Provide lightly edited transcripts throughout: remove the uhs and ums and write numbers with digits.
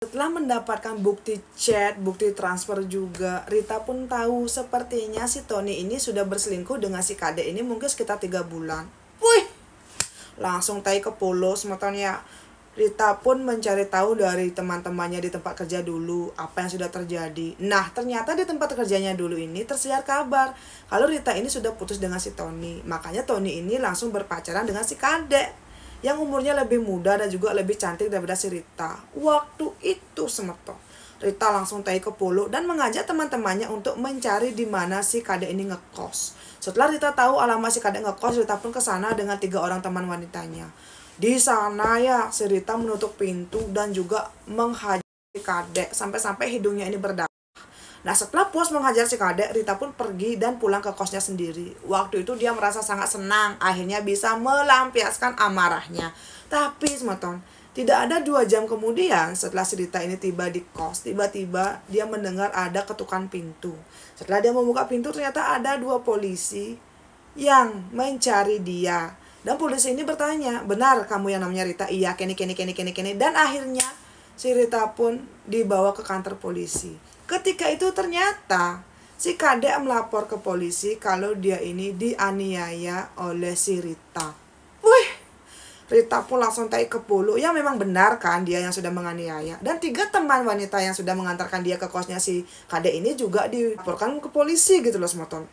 Setelah mendapatkan bukti chat, bukti transfer juga, Rita pun tahu sepertinya si Tony ini sudah berselingkuh dengan si Kade ini mungkin sekitar 3 bulan. Wih, langsung tai ke polos motornya. Rita pun mencari tahu dari teman-temannya di tempat kerja dulu apa yang sudah terjadi. Nah, ternyata di tempat kerjanya dulu ini tersiar kabar kalau Rita ini sudah putus dengan si Tony. Makanya Tony ini langsung berpacaran dengan si Kade yang umurnya lebih muda dan juga lebih cantik daripada si Rita. Waktu itu semeton, Rita langsung tai ke Polo dan mengajak teman-temannya untuk mencari di mana si Kade ini ngekos. Setelah Rita tahu alamat si Kade ngekos, Rita pun ke sana dengan 3 orang teman wanitanya. Di sana ya, si Rita menutup pintu dan juga menghajar si Kade sampai-sampai hidungnya ini berdarah. Nah, setelah puas menghajar si Kade, Rita pun pergi dan pulang ke kosnya sendiri. Waktu itu dia merasa sangat senang, akhirnya bisa melampiaskan amarahnya. Tapi, semeton, tidak ada 2 jam kemudian setelah si Rita ini tiba di kos, tiba-tiba dia mendengar ada ketukan pintu. Setelah dia membuka pintu, ternyata ada 2 polisi yang mencari dia. Dan polisi ini bertanya, benar kamu yang namanya Rita? Iya, kene. Dan akhirnya si Rita pun dibawa ke kantor polisi. Ketika itu ternyata si Kade melapor ke polisi kalau dia ini dianiaya oleh si Rita. Wih, Rita pun langsung tai ke Polo. Ya memang benar kan dia yang sudah menganiaya. Dan 3 teman wanita yang sudah mengantarkan dia ke kosnya si Kade ini juga dilaporkan ke polisi gitu loh semoton.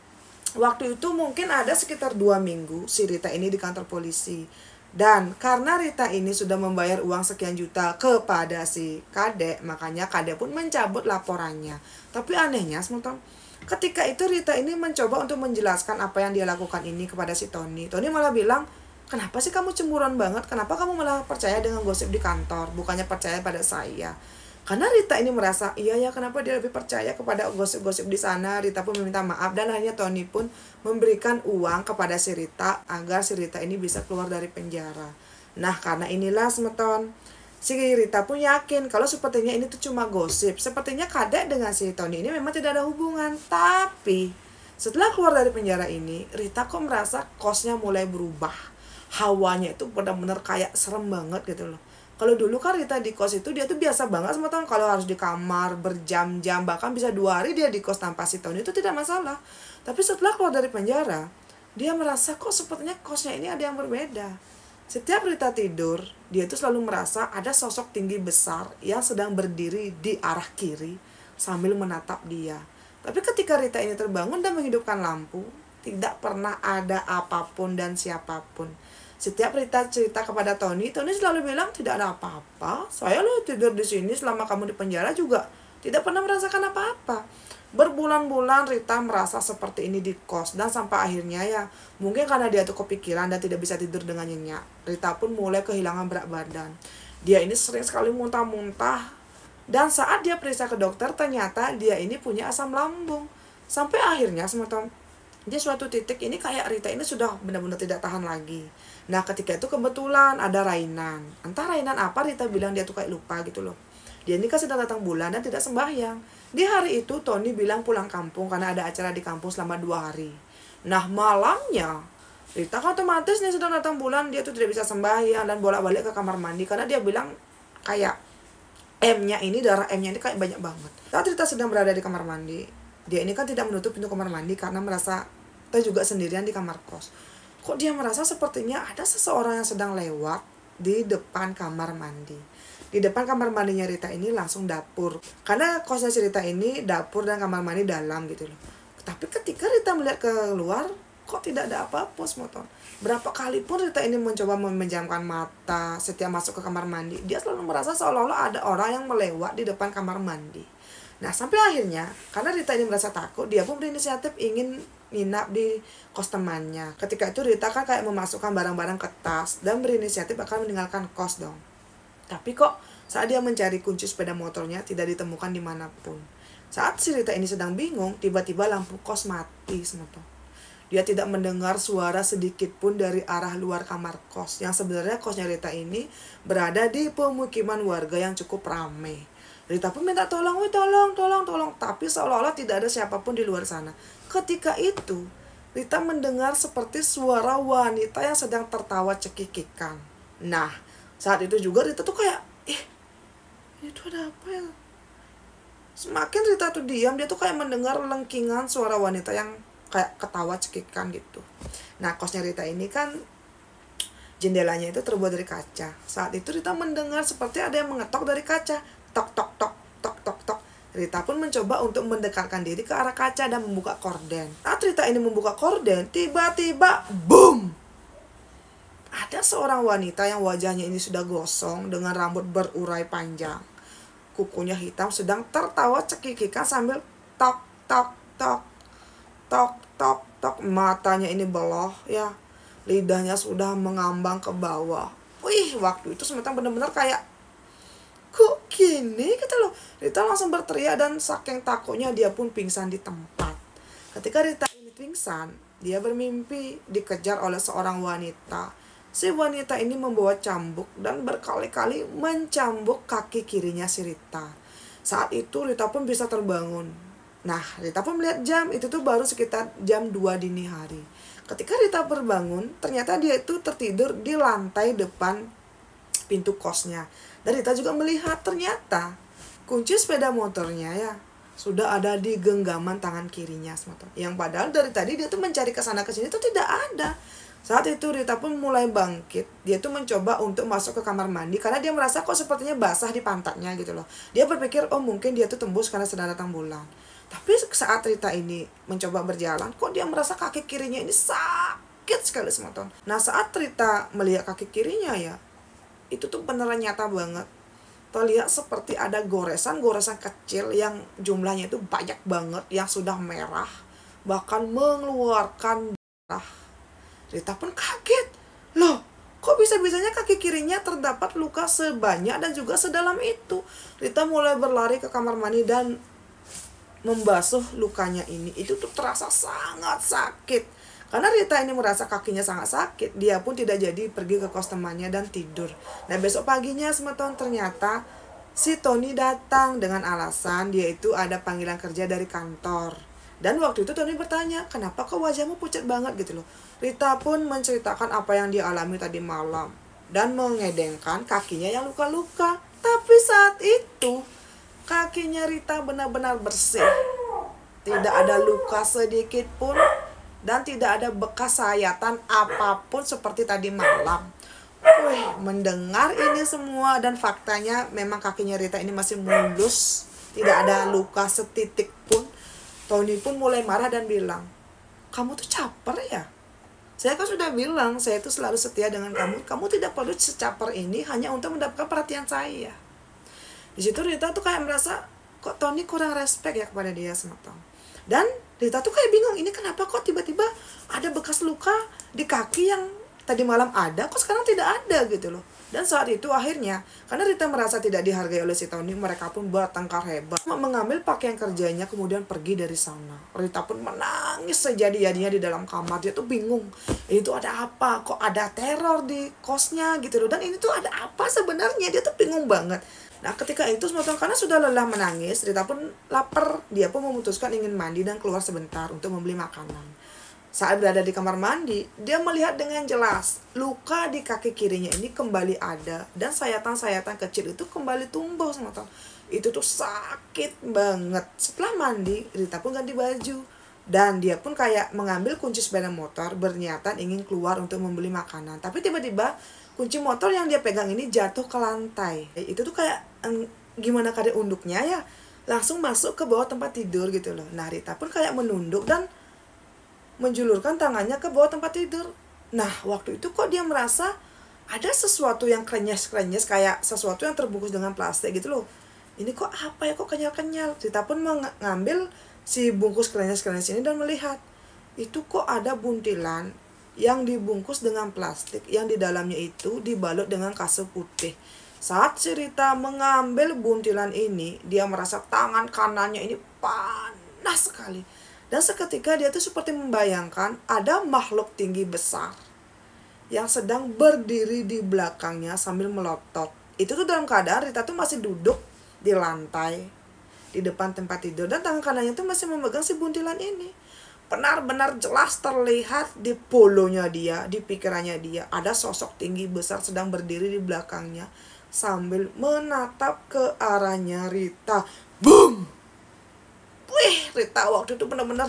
Waktu itu mungkin ada sekitar 2 minggu si Rita ini di kantor polisi. Dan karena Rita ini sudah membayar uang sekian juta kepada si Kade, makanya Kade pun mencabut laporannya. Tapi anehnya, semeton, ketika itu Rita ini mencoba untuk menjelaskan apa yang dia lakukan ini kepada si Tony. Tony malah bilang, kenapa sih kamu cemburuan banget? Kenapa kamu malah percaya dengan gosip di kantor, bukannya percaya pada saya? Karena Rita ini merasa, iya ya kenapa dia lebih percaya kepada gosip-gosip di sana. Rita pun meminta maaf dan akhirnya Tony pun memberikan uang kepada si Rita agar si Rita ini bisa keluar dari penjara. Nah, karena inilah semeton, si Rita pun yakin kalau sepertinya ini tuh cuma gosip. Sepertinya Kade dengan si Tony ini memang tidak ada hubungan. Tapi setelah keluar dari penjara ini, Rita kok merasa kosnya mulai berubah. Hawanya itu benar-benar kayak serem banget gitu loh. Kalau dulu kan Rita di kos itu dia tuh biasa banget sama teman, kalau harus di kamar berjam-jam, bahkan bisa 2 hari dia di kos tanpa si Tony itu tidak masalah. Tapi setelah keluar dari penjara, dia merasa kok sepertinya kosnya ini ada yang berbeda. Setiap Rita tidur, dia tuh selalu merasa ada sosok tinggi besar yang sedang berdiri di arah kiri sambil menatap dia. Tapi ketika Rita ini terbangun dan menghidupkan lampu, tidak pernah ada apapun dan siapapun. Setiap Rita cerita kepada Tony selalu bilang tidak ada apa-apa. Saya loh tidur di sini selama kamu di penjara juga tidak pernah merasakan apa-apa. Berbulan-bulan Rita merasa seperti ini di kos dan sampai akhirnya ya mungkin karena dia tuh kepikiran dan tidak bisa tidur dengan nyenyak, Rita pun mulai kehilangan berat badan. Dia ini sering sekali muntah-muntah dan saat dia periksa ke dokter ternyata dia ini punya asam lambung. Sampai akhirnya semeton, di suatu titik ini kayak Rita ini sudah benar-benar tidak tahan lagi. Nah ketika itu kebetulan ada rainan. Entah rainan apa, Rita bilang dia tuh kayak lupa gitu loh. Dia ini kan sedang datang bulan dan tidak sembahyang. Di hari itu Tony bilang pulang kampung karena ada acara di kampung selama 2 hari. Nah malamnya Rita kan otomatis nih sedang datang bulan, dia tuh tidak bisa sembahyang dan bolak-balik ke kamar mandi. Karena dia bilang kayak M-nya ini, darah M-nya ini kayak banyak banget. Saat Rita sedang berada di kamar mandi, dia ini kan tidak menutup pintu kamar mandi karena merasa kita juga sendirian di kamar kos. Kok dia merasa sepertinya ada seseorang yang sedang lewat di depan kamar mandi. Di depan kamar mandinya Rita ini langsung dapur. Karena kosnya si Rita ini dapur dan kamar mandi dalam gitu loh. Tapi ketika Rita melihat keluar, kok tidak ada apa-apa semoton. Berapa kali pun Rita ini mencoba memejamkan mata setiap masuk ke kamar mandi, dia selalu merasa seolah-olah ada orang yang melewat di depan kamar mandi. Nah sampai akhirnya karena Rita ini merasa takut, dia pun berinisiatif ingin nginap di kos temannya. Ketika itu Rita kan kayak memasukkan barang-barang ke tas dan berinisiatif akan meninggalkan kos dong. Tapi kok saat dia mencari kunci sepeda motornya tidak ditemukan dimanapun. Saat si Rita ini sedang bingung, tiba-tiba lampu kos mati semeton. Dia tidak mendengar suara sedikit pun dari arah luar kamar kos. Yang sebenarnya kosnya Rita ini berada di pemukiman warga yang cukup ramai. Rita pun minta tolong. Tapi seolah-olah tidak ada siapapun di luar sana. Ketika itu, Rita mendengar seperti suara wanita yang sedang tertawa cekikikan. Nah, saat itu juga Rita tuh kayak, Ini tuh ada apa ya? Semakin Rita tuh diam, dia tuh kayak mendengar lengkingan suara wanita yang kayak ketawa cekikan gitu. Nah, kosnya Rita ini kan jendelanya itu terbuat dari kaca. Saat itu Rita mendengar seperti ada yang mengetok dari kaca. Tok tok tok tok tok tok. Rita pun mencoba untuk mendekatkan diri ke arah kaca dan membuka korden. Saat Rita ini membuka korden, tiba-tiba boom! Ada seorang wanita yang wajahnya ini sudah gosong dengan rambut berurai panjang. Kukunya hitam sedang tertawa cekikikan sambil tok tok tok tok tok tok. Matanya ini beloh ya. Lidahnya sudah mengambang ke bawah. Wih, waktu itu sementara benar-benar kayak kok gini gitu loh. Rita langsung berteriak dan saking takutnya dia pun pingsan di tempat. Ketika Rita ini pingsan, dia bermimpi dikejar oleh seorang wanita. Si wanita ini membawa cambuk dan berkali-kali mencambuk kaki kirinya si Rita. Saat itu Rita pun bisa terbangun. Nah, Rita pun melihat jam, itu tuh baru sekitar jam 2 dini hari. Ketika Rita berbangun, ternyata dia itu tertidur di lantai depan pintu kosnya. Dan Rita juga melihat ternyata kunci sepeda motornya ya sudah ada di genggaman tangan kirinya. Yang padahal dari tadi dia tuh mencari ke sana ke sini itu tidak ada. Saat itu Rita pun mulai bangkit. Dia tuh mencoba untuk masuk ke kamar mandi karena dia merasa kok sepertinya basah di pantatnya gitu loh. Dia berpikir oh mungkin dia tuh tembus karena sedang datang bulan. Tapi saat Rita ini mencoba berjalan, kok dia merasa kaki kirinya ini sakit sekali semeton. Nah, saat Rita melihat kaki kirinya ya, itu tuh beneran nyata banget. Terlihat seperti ada goresan-goresan kecil yang jumlahnya itu banyak banget, yang sudah merah, bahkan mengeluarkan darah. Rita pun kaget. Loh, kok bisa-bisanya kaki kirinya terdapat luka sebanyak dan juga sedalam itu? Rita mulai berlari ke kamar mandi dan membasuh lukanya ini. Itu tuh terasa sangat sakit. Karena Rita ini merasa kakinya sangat sakit, dia pun tidak jadi pergi ke kos temannya dan tidur. Nah, besok paginya semeton ternyata si Tony datang dengan alasan dia itu ada panggilan kerja dari kantor. Dan waktu itu Tony bertanya, kenapa kok wajahmu pucat banget gitu loh. Rita pun menceritakan apa yang dia alami tadi malam dan mengedengkan kakinya yang luka-luka. Tapi saat itu kakinya Rita benar-benar bersih. Tidak ada luka sedikit pun dan tidak ada bekas sayatan apapun seperti tadi malam. Wih, mendengar ini semua dan faktanya memang kakinya Rita ini masih mulus. Tidak ada luka setitik pun. Tony pun mulai marah dan bilang, kamu tuh caper ya? Saya kan sudah bilang, saya itu selalu setia dengan kamu. Kamu tidak perlu secaper ini hanya untuk mendapatkan perhatian saya. Di situ Rita tuh kayak merasa kok Tony kurang respect ya kepada dia semeton. Dan Rita tuh kayak bingung, ini kenapa kok tiba-tiba ada bekas luka di kaki yang tadi malam ada, kok sekarang tidak ada gitu loh. Dan saat itu akhirnya, karena Rita merasa tidak dihargai oleh si Tony, mereka pun bertengkar hebat, mengambil pakaian kerjanya kemudian pergi dari sana. Rita pun menangis sejadi-jadinya di dalam kamar. Dia tuh bingung, ini tuh ada apa, kok ada teror di kosnya gitu loh. Dan ini tuh ada apa sebenarnya, dia tuh bingung banget. Nah, ketika itu karena sudah lelah menangis, Rita pun lapar. Dia pun memutuskan ingin mandi dan keluar sebentar untuk membeli makanan. Saat berada di kamar mandi, dia melihat dengan jelas luka di kaki kirinya ini kembali ada. Dan sayatan-sayatan kecil itu kembali tumbuh semeton. Itu tuh sakit banget. Setelah mandi, Rita pun ganti baju. Dan dia pun kayak mengambil kunci sepeda motor, berniatan ingin keluar untuk membeli makanan. Tapi tiba-tiba kunci motor yang dia pegang ini jatuh ke lantai. Itu tuh kayak gimana keadaan unduknya ya, langsung masuk ke bawah tempat tidur gitu loh. Nah, Rita pun kayak menunduk dan menjulurkan tangannya ke bawah tempat tidur. Nah, waktu itu kok dia merasa ada sesuatu yang krenyes-krenyes, kayak sesuatu yang terbungkus dengan plastik gitu loh. Ini kok apa ya, kok kenyal-kenyal. Rita pun mengambil si bungkus krenyes-krenyes ini dan melihat itu kok ada buntilan yang dibungkus dengan plastik, yang di dalamnya itu dibalut dengan kasur putih. Saat si Rita mengambil buntilan ini, dia merasa tangan kanannya ini panas sekali. Dan seketika dia tuh seperti membayangkan ada makhluk tinggi besar yang sedang berdiri di belakangnya sambil melotot. Itu tuh dalam keadaan Rita tuh masih duduk di lantai di depan tempat tidur dan tangan kanannya tuh masih memegang si buntilan ini. Benar-benar jelas terlihat di polonya dia, di pikirannya dia, ada sosok tinggi besar sedang berdiri di belakangnya sambil menatap ke arahnya Rita. Boom! Wih, Rita waktu itu benar-benar,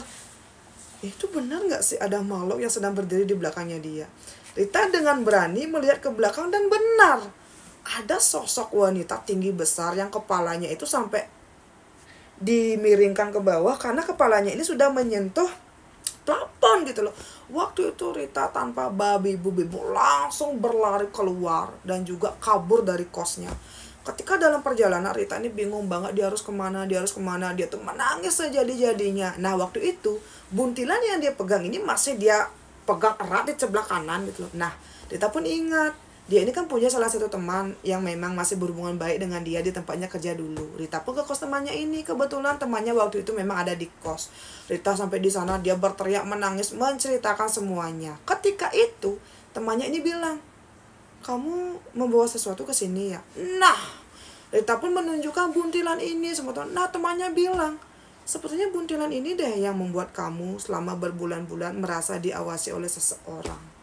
itu benar nggak sih ada makhluk yang sedang berdiri di belakangnya dia? Rita dengan berani melihat ke belakang dan benar ada sosok wanita tinggi besar yang kepalanya itu sampai dimiringkan ke bawah karena kepalanya ini sudah menyentuh plafon gitu loh. Waktu itu Rita tanpa babi bu langsung berlari keluar dan juga kabur dari kosnya. Ketika dalam perjalanan Rita ini bingung banget dia harus kemana, dia tuh menangis sejadi-jadinya. Nah waktu itu buntilan yang dia pegang ini masih dia pegang erat di sebelah kanan gitu loh. Nah Rita pun ingat dia ini kan punya salah satu teman yang memang masih berhubungan baik dengan dia di tempatnya kerja dulu. Rita pun ke kos temannya ini. Kebetulan temannya waktu itu memang ada di kos. Rita sampai di sana dia berteriak menangis menceritakan semuanya. Ketika itu temannya ini bilang, "Kamu membawa sesuatu ke sini ya?" Nah, Rita pun menunjukkan buntilan ini semua. Nah, temannya bilang, "Sepertinya buntilan ini deh yang membuat kamu selama berbulan-bulan merasa diawasi oleh seseorang."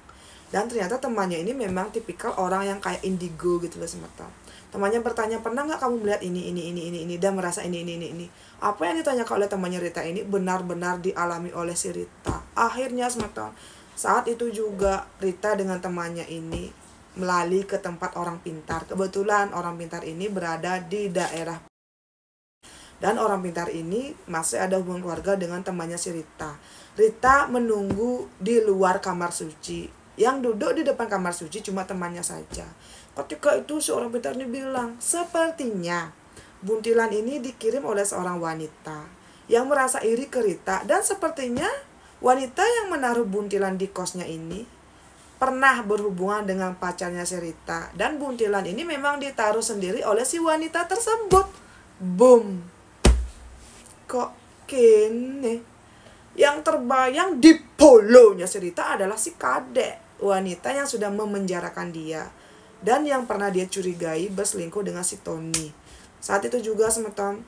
Dan ternyata temannya ini memang tipikal orang yang kayak indigo gitu loh semata. Temannya bertanya, "Pernah nggak kamu melihat ini dan merasa ini. Apa yang ditanyakan oleh temannya Rita ini benar-benar dialami oleh si Rita. Akhirnya semata saat itu juga Rita dengan temannya ini melali ke tempat orang pintar. Kebetulan orang pintar ini berada di daerah. Dan orang pintar ini masih ada hubungan keluarga dengan temannya si Rita. Rita menunggu di luar kamar suci. Yang duduk di depan kamar suci cuma temannya saja. Ketika itu seorang pintar ini bilang, "Sepertinya buntilan ini dikirim oleh seorang wanita yang merasa iri ke Rita. Dan sepertinya wanita yang menaruh buntilan di kosnya ini pernah berhubungan dengan pacarnya si Rita. Dan buntilan ini memang ditaruh sendiri oleh si wanita tersebut." Boom. Kok kene? Yang terbayang di polonya si Rita adalah si Kadek, wanita yang sudah memenjarakan dia dan yang pernah dia curigai berselingkuh dengan si Tony. Saat itu juga semeton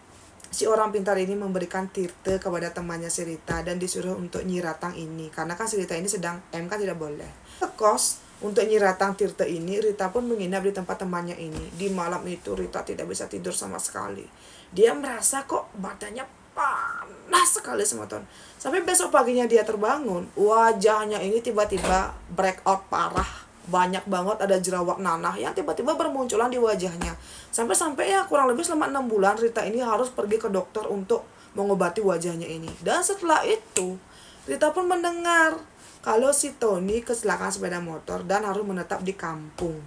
si orang pintar ini memberikan tirte kepada temannya si Rita dan disuruh untuk nyiratang ini karena kan si Rita ini sedang MK tidak boleh. Ke kos untuk nyiratang tirte ini, Rita pun menginap di tempat temannya ini. Di malam itu Rita tidak bisa tidur sama sekali. Dia merasa kok badannya panas sekali semeton. Sampai besok paginya dia terbangun, wajahnya ini tiba-tiba breakout parah. Banyak banget ada jerawat nanah yang tiba-tiba bermunculan di wajahnya. Sampai-sampai ya kurang lebih selama 6 bulan Rita ini harus pergi ke dokter untuk mengobati wajahnya ini. Dan setelah itu Rita pun mendengar kalau si Tony kecelakaan sepeda motor dan harus menetap di kampung.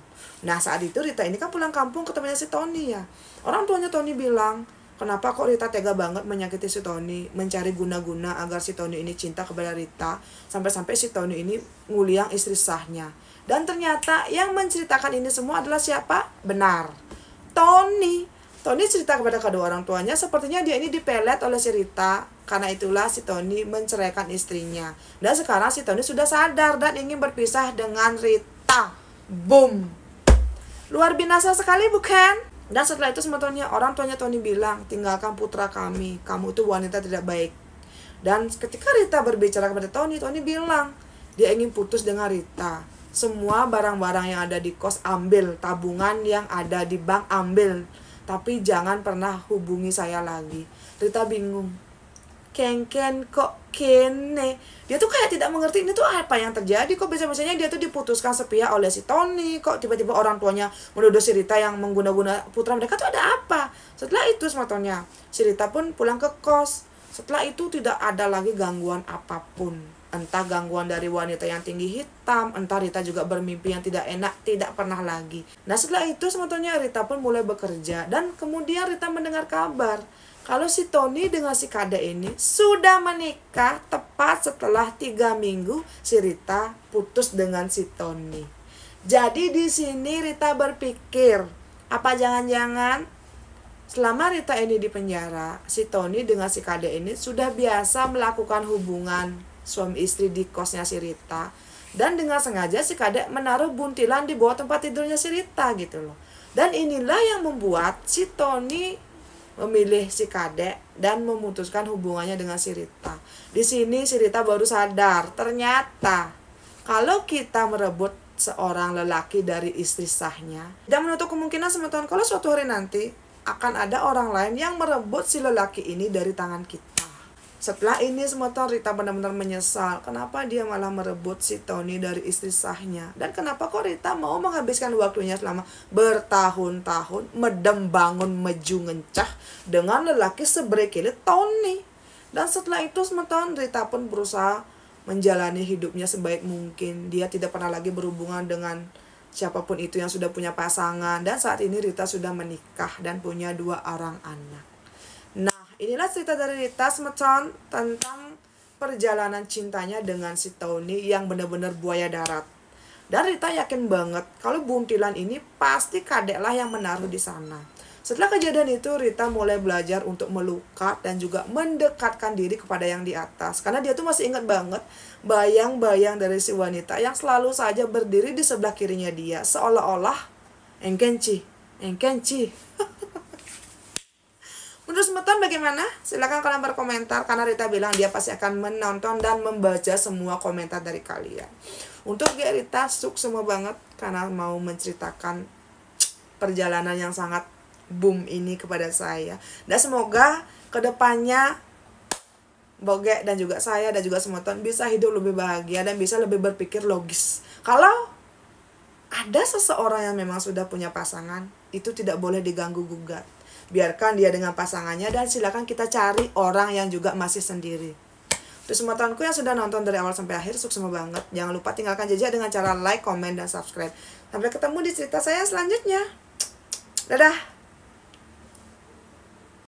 Nah saat itu Rita ini kan pulang kampung ke temannya si Tony ya. Orang tuanya Tony bilang, "Kenapa kok Rita tega banget menyakiti si Tony, mencari guna-guna agar si Tony ini cinta kepada Rita, sampai-sampai si Tony ini nguliang istri sahnya." Dan ternyata yang menceritakan ini semua adalah siapa? Benar, Tony. Tony cerita kepada kedua orang tuanya, sepertinya dia ini dipelet oleh si Rita. Karena itulah si Tony menceraikan istrinya. Dan sekarang si Tony sudah sadar dan ingin berpisah dengan Rita. Boom. Luar binasa sekali bukan? Dan setelah itu sebetulnya orang tuanya Tony bilang, "Tinggalkan putra kami, kamu itu wanita tidak baik." Dan ketika Rita berbicara kepada Tony, Tony bilang dia ingin putus dengan Rita. Semua barang-barang yang ada di kos ambil, tabungan yang ada di bank ambil, tapi jangan pernah hubungi saya lagi. Rita bingung. Ken kok kene? Dia tuh kayak tidak mengerti ini tuh apa yang terjadi. Kok bisa-bisanya dia tuh diputuskan sepihak oleh si Tony. Kok tiba-tiba orang tuanya menuduh si Rita yang mengguna-guna putra mereka tuh ada apa? Setelah itu sebetulnya si Rita pun pulang ke kos. Setelah itu tidak ada lagi gangguan apapun. Entah gangguan dari wanita yang tinggi hitam, entah Rita juga bermimpi yang tidak enak, tidak pernah lagi. Nah setelah itu sebetulnya Rita pun mulai bekerja. Dan kemudian Rita mendengar kabar kalau si Tony dengan si Kadek ini sudah menikah tepat setelah 3 minggu si Rita putus dengan si Tony. Jadi di sini Rita berpikir, apa jangan-jangan selama Rita ini di penjara, si Tony dengan si Kadek ini sudah biasa melakukan hubungan suami istri di kosnya si Rita. Dan dengan sengaja si Kadek menaruh buntilan di bawah tempat tidurnya si Rita gitu loh. Dan inilah yang membuat si Tony memilih si Kadek dan memutuskan hubungannya dengan si Rita. Di sini si Rita baru sadar, ternyata kalau kita merebut seorang lelaki dari istri sahnya. Dan menutup kemungkinan teman-teman kalau suatu hari nanti akan ada orang lain yang merebut si lelaki ini dari tangan kita. Setelah ini teman-teman, Rita benar-benar menyesal kenapa dia malah merebut si Tony dari istri sahnya. Dan kenapa kok Rita mau menghabiskan waktunya selama bertahun-tahun medem bangun meju ngencah dengan lelaki sebrekilit Tony. Dan setelah itu teman-teman, Rita pun berusaha menjalani hidupnya sebaik mungkin. Dia tidak pernah lagi berhubungan dengan siapapun itu yang sudah punya pasangan. Dan saat ini Rita sudah menikah dan punya 2 orang anak. Nah, inilah cerita dari Rita teman-teman tentang perjalanan cintanya dengan si Tony yang benar-benar buaya darat. Dan Rita yakin banget kalau buntilan ini pasti kadek lah yang menaruh di sana. Setelah kejadian itu, Rita mulai belajar untuk melukat dan juga mendekatkan diri kepada yang di atas. Karena dia tuh masih ingat banget bayang-bayang dari si wanita yang selalu saja berdiri di sebelah kirinya dia. Seolah-olah engkenci. Menurut teman-teman bagaimana? Silahkan kalian berkomentar, karena Rita bilang dia pasti akan menonton dan membaca semua komentar dari kalian. Untuk Rita, semua banget karena mau menceritakan perjalanan yang sangat boom ini kepada saya. Dan semoga kedepannya Boge dan juga saya dan juga semua teman bisa hidup lebih bahagia dan bisa lebih berpikir logis. Kalau ada seseorang yang memang sudah punya pasangan, itu tidak boleh diganggu gugat. Biarkan dia dengan pasangannya dan silakan kita cari orang yang juga masih sendiri. Untuk semua temanku yang sudah nonton dari awal sampai akhir, sukses banget. Jangan lupa tinggalkan jejak dengan cara like, komen, dan subscribe. Sampai ketemu di cerita saya selanjutnya. Dadah!